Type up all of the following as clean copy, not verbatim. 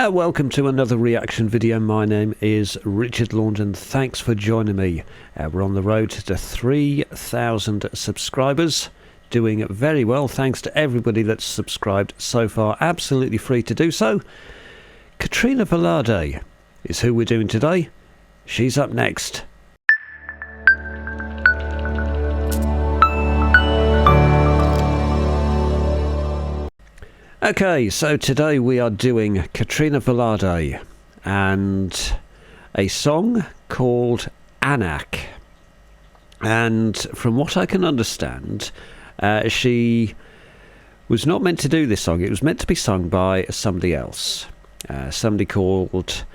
Welcome to another reaction video. My name is Richard Laundon. Thanks for joining me. We're on the road to 3,000 subscribers. Doing very well. Thanks to everybody that's subscribed so far. Absolutely free to do so. Katrina VELARDE is who we're doing today. She's up next. Okay, so today we are doing Katrina VELARDE and a song called Anak. And from what I can understand, she was not meant to do this song. It was meant to be sung by somebody else. Somebody called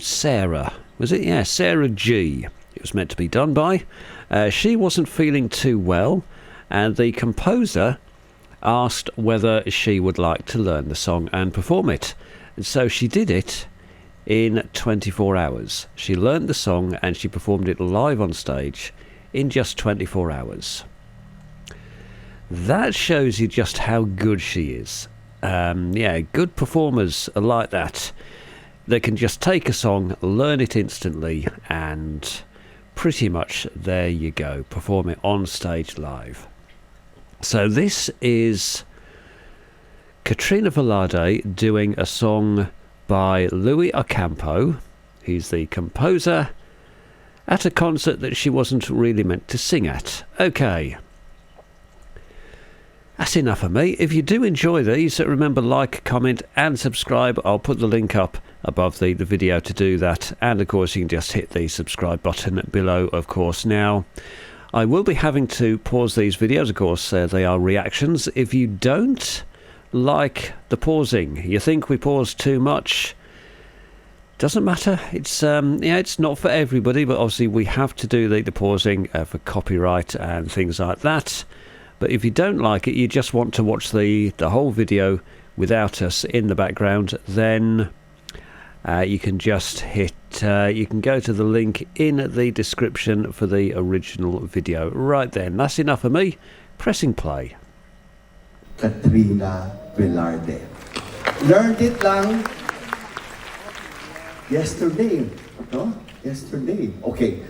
Sarah. Was it? Yeah, Sarah G. It was meant to be done by. She wasn't feeling too well, and the composer asked whether she would like to learn the song and perform it. And so she did it in 24 hours. She learned the song and she performed it live on stage in just 24 hours. That shows you just how good she is. Yeah, good performers are like that. They can just take a song, learn it instantly, and pretty much there you go, perform it on stage live. So this is Katrina VELARDE doing a song by Louie Ocampo. He's the composer, at a concert that she wasn't really meant to sing at. Okay. That's enough of me. If you do enjoy these, remember, like, comment and subscribe. I'll put the link up above the video to do that. And of course you can just hit the subscribe button below, of course. Now, I will be having to pause these videos, of course. They are reactions. If you don't like the pausing, you think we pause too much, doesn't matter. It's yeah, it's not for everybody, but obviously we have to do the pausing for copyright and things like that. But if you don't like it, you just want to watch the whole video without us in the background, then you can just hit, you can go to the link in the description for the original video. Right then, that's enough of me. Pressing play. Katrina VELARDE. Learned it lang yesterday. No? Yesterday. Okay.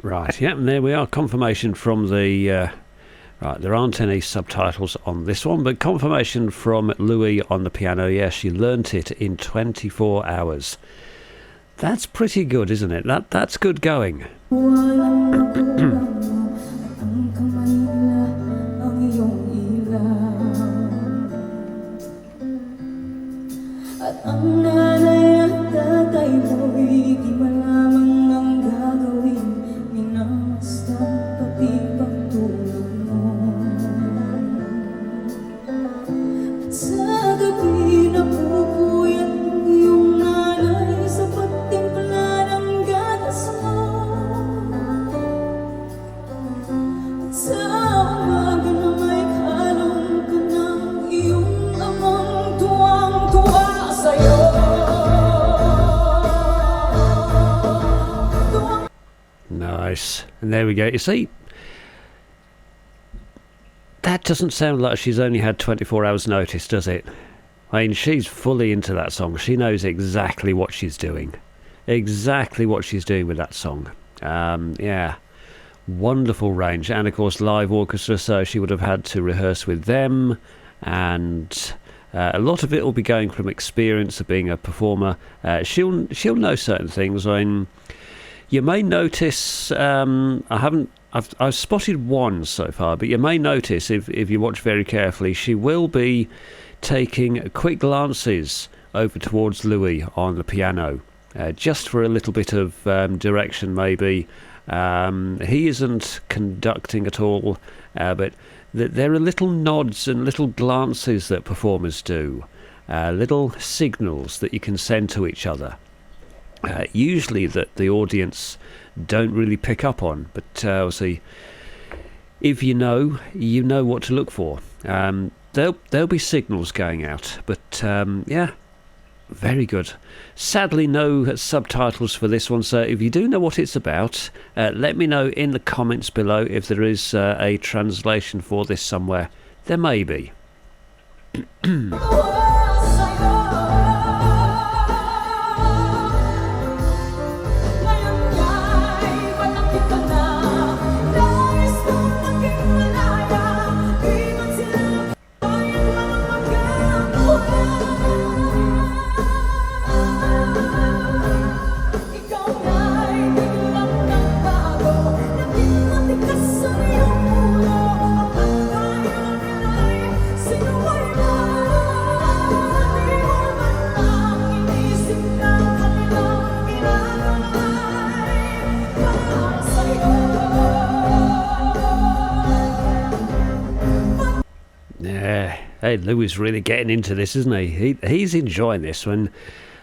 Right, yeah, and there we are. Confirmation from the... right, there aren't any subtitles on this one, but confirmation from Louie on the piano. Yes, she learnt it in 24 hours. That's pretty good, isn't it? That's good going. Nice. And there we go. You see, that doesn't sound like she's only had 24 hours notice, does it? I mean, she's fully into that song. She knows exactly what she's doing. Exactly what she's doing with that song. Yeah. Wonderful range. And of course, live orchestra, so she would have had to rehearse with them. And a lot of it will be going from experience of being a performer. She'll know certain things. I mean, you may notice, I've spotted one so far, but you may notice if you watch very carefully, she will be taking quick glances over towards Louie on the piano, just for a little bit of direction maybe. He isn't conducting at all, but there are little nods and little glances that performers do, little signals that you can send to each other. Usually that the audience don't really pick up on, but obviously if you know what to look for. there'll be signals going out, but yeah, very good. Sadly, no subtitles for this one, so if you do know what it's about, let me know in the comments below if there is a translation for this somewhere. There may be. Hey, Louie's really getting into this, isn't he? He's enjoying this one. I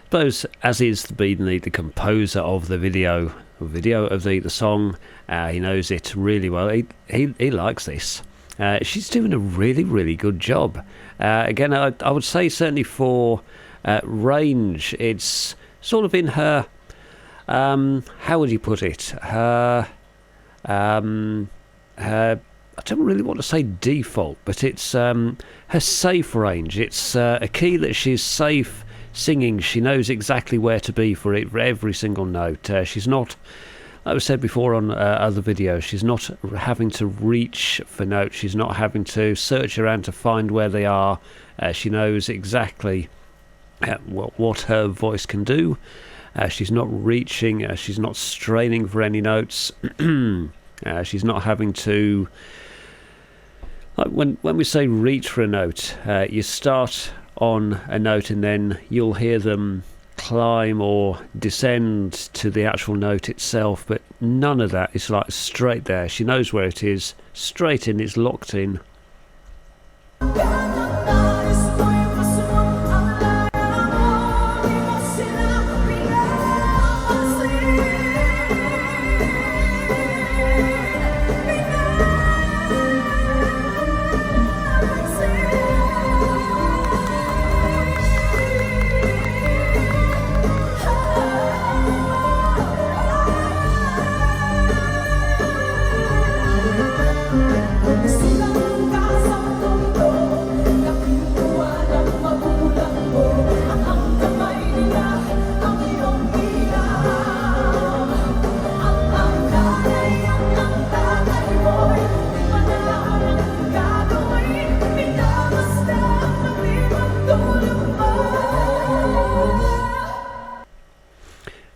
suppose, as he's been the composer of the video of the song, he knows it really well. He likes this. She's doing a really good job. Again, I would say certainly for range, it's sort of in her. How would you put it? Her. I don't really want to say default, but it's her safe range. It's a key that she's safe singing. She knows exactly where to be for it, for every single note. She's not, like I said before on other videos, she's not having to reach for notes. She's not having to search around to find where they are. She knows exactly what her voice can do. She's not reaching. She's not straining for any notes. She's not having to. Like when we say reach for a note, you start on a note and then you'll hear them climb or descend to the actual note itself, but none of that. It's like straight there. She knows where it is, straight in, it's locked in.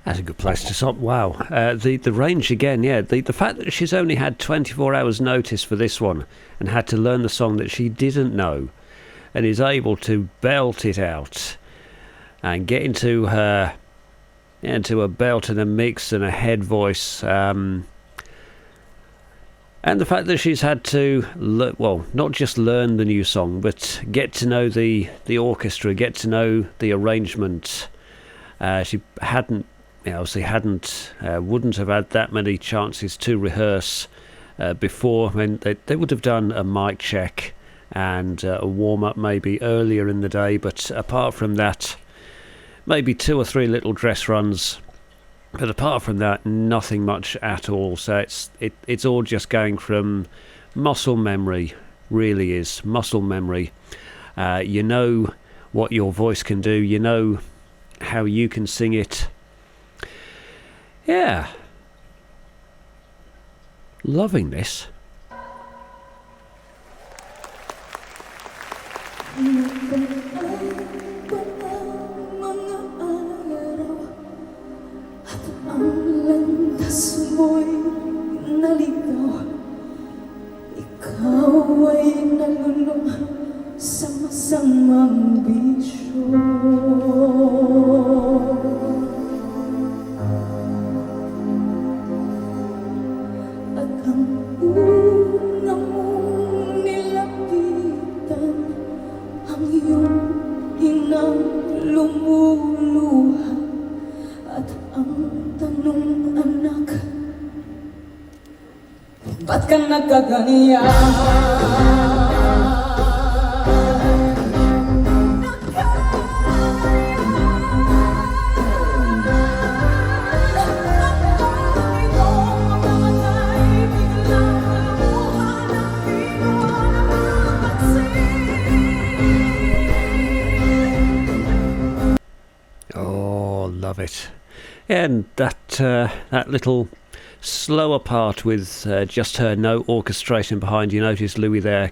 That's a good place to stop. Wow. The range again, yeah. The fact that she's only had 24 hours notice for this one and had to learn the song that she didn't know and is able to belt it out and get into a belt and a mix and a head voice. And the fact that she's had to, not just learn the new song, but get to know the orchestra, get to know the arrangement. She wouldn't have had that many chances to rehearse before. I mean, they would have done a mic check and a warm-up maybe earlier in the day, but apart from that, maybe 2 or 3 little dress runs. But apart from that, nothing much at all. So it's all just going from muscle memory, really is muscle memory. You know what your voice can do. You know how you can sing it. Yeah. Loving this. Ba't ka nagkaganyan? love it. And that little slower part with just her, no orchestration behind. You notice Louie there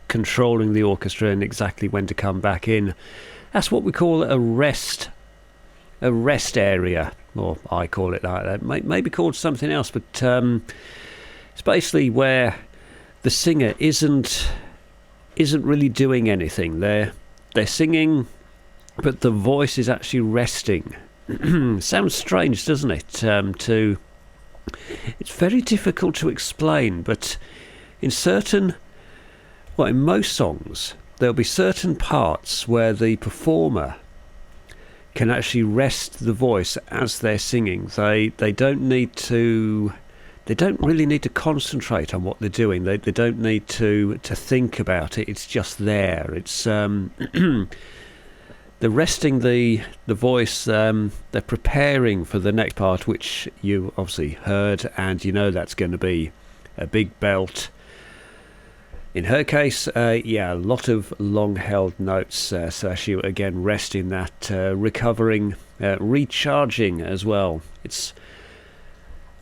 controlling the orchestra and exactly when to come back in. That's what we call a rest area, or I call it like that. Maybe called something else, but it's basically where the singer isn't really doing anything. They're singing, but the voice is actually resting. Sounds strange, doesn't it? It's very difficult to explain, but in most songs, there'll be certain parts where the performer can actually rest the voice as they're singing. They don't really need to concentrate on what they're doing. They don't need to think about it. It's just there. It's they're resting the voice. They're preparing for the next part, which you obviously heard, and you know that's going to be a big belt. In her case, a lot of long-held notes, so she again resting that, recovering, recharging as well. It's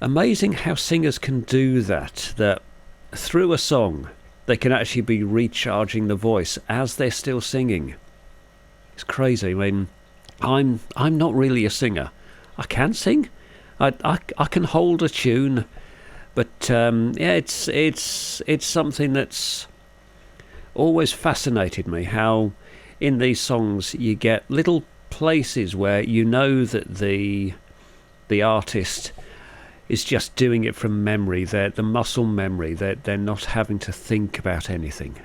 amazing how singers can do that through a song, they can actually be recharging the voice as they're still singing. It's crazy. I mean, I'm not really a singer. I can sing. I can hold a tune. But it's something that's always fascinated me, how in these songs you get little places where you know that the artist is just doing it from memory. They're the muscle memory. They're not having to think about anything.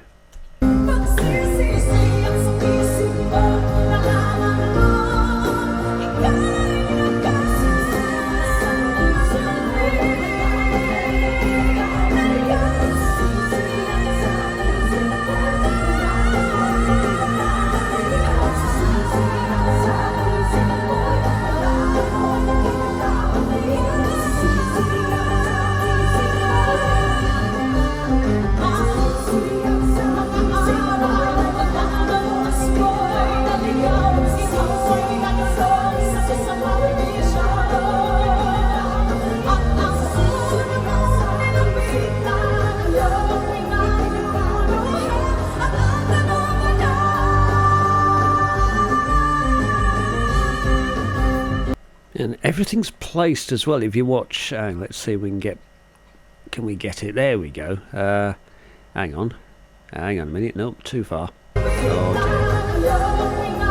And everything's placed as well. If you watch, let's see if we can we get it? There we go. Hang on a minute. Nope, too far. Oh dear.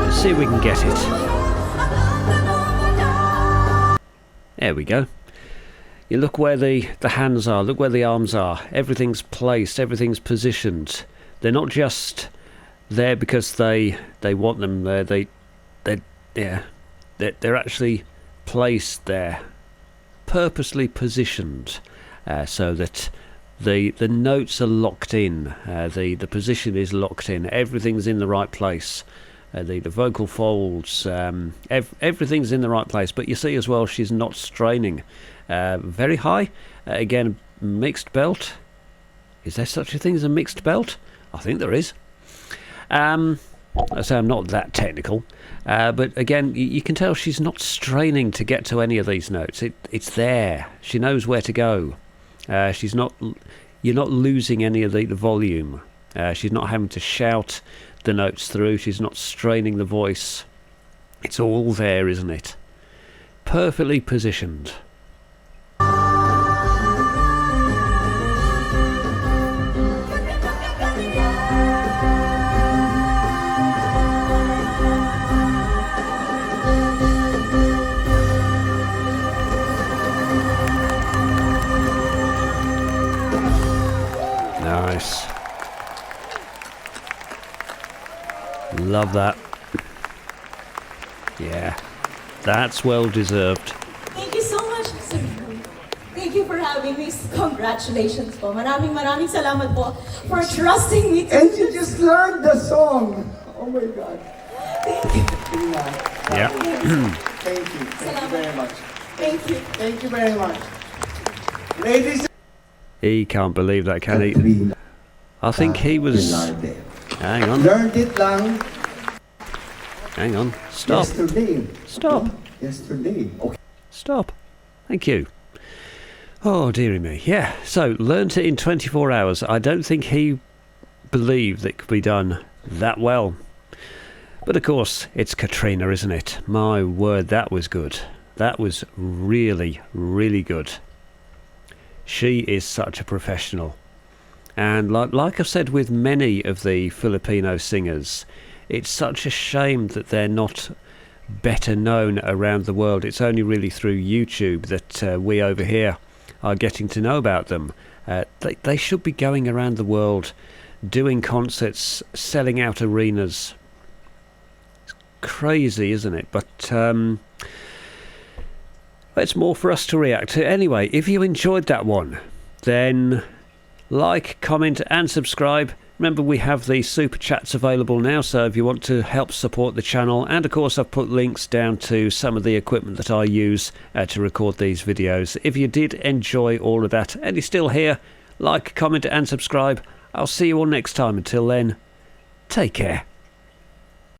Let's see if we can get it. There we go. You look where the hands are. Look where the arms are. Everything's placed. Everything's positioned. They're not just there because they want them there. They're actually placed there, purposely positioned, so that the notes are locked in. The position is locked in. Everything's in the right place. The vocal folds, everything's in the right place. But you see as well, she's not straining. Very high. Again, mixed belt. Is there such a thing as a mixed belt? I think there is. So I'm not that technical, but again, you can tell she's not straining to get to any of these notes. It's there. She knows where to go. She's not. You're not losing any of the volume. She's not having to shout the notes through. She's not straining the voice. It's all there, isn't it? Perfectly positioned. Nice. Love that. Yeah, that's well deserved. Thank you so much, Sir. Thank you for having me. Congratulations po. Maraming salamat po for trusting me. And you just learned the song. Oh my God. Thank you. Yeah. Thank you. Thank you very much. Thank you. Thank you very much. Ladies. He can't believe that, can he? Katrina. I think he was... VELARDE. Hang on. Learned it lang Hang on. Stop. yesterday. Stop. yesterday. Okay. Stop. Thank you. Oh, dearie me. Yeah, so learnt it in 24 hours. I don't think he believed that it could be done that well. But of course, it's Katrina, isn't it? My word, that was good. That was really, really good. She is such a professional. And like I've said with many of the Filipino singers, it's such a shame that they're not better known around the world. It's only really through YouTube that we over here are getting to know about them. They should be going around the world, doing concerts, selling out arenas. It's crazy, isn't it? But it's more for us to react to. Anyway, if you enjoyed that one, then like, comment and subscribe. Remember, we have the super chats available now, so if you want to help support the channel, and of course I've put links down to some of the equipment that I use to record these videos. If you did enjoy all of that and you're still here, like, comment and subscribe. I'll see you all next time. Until then, take care.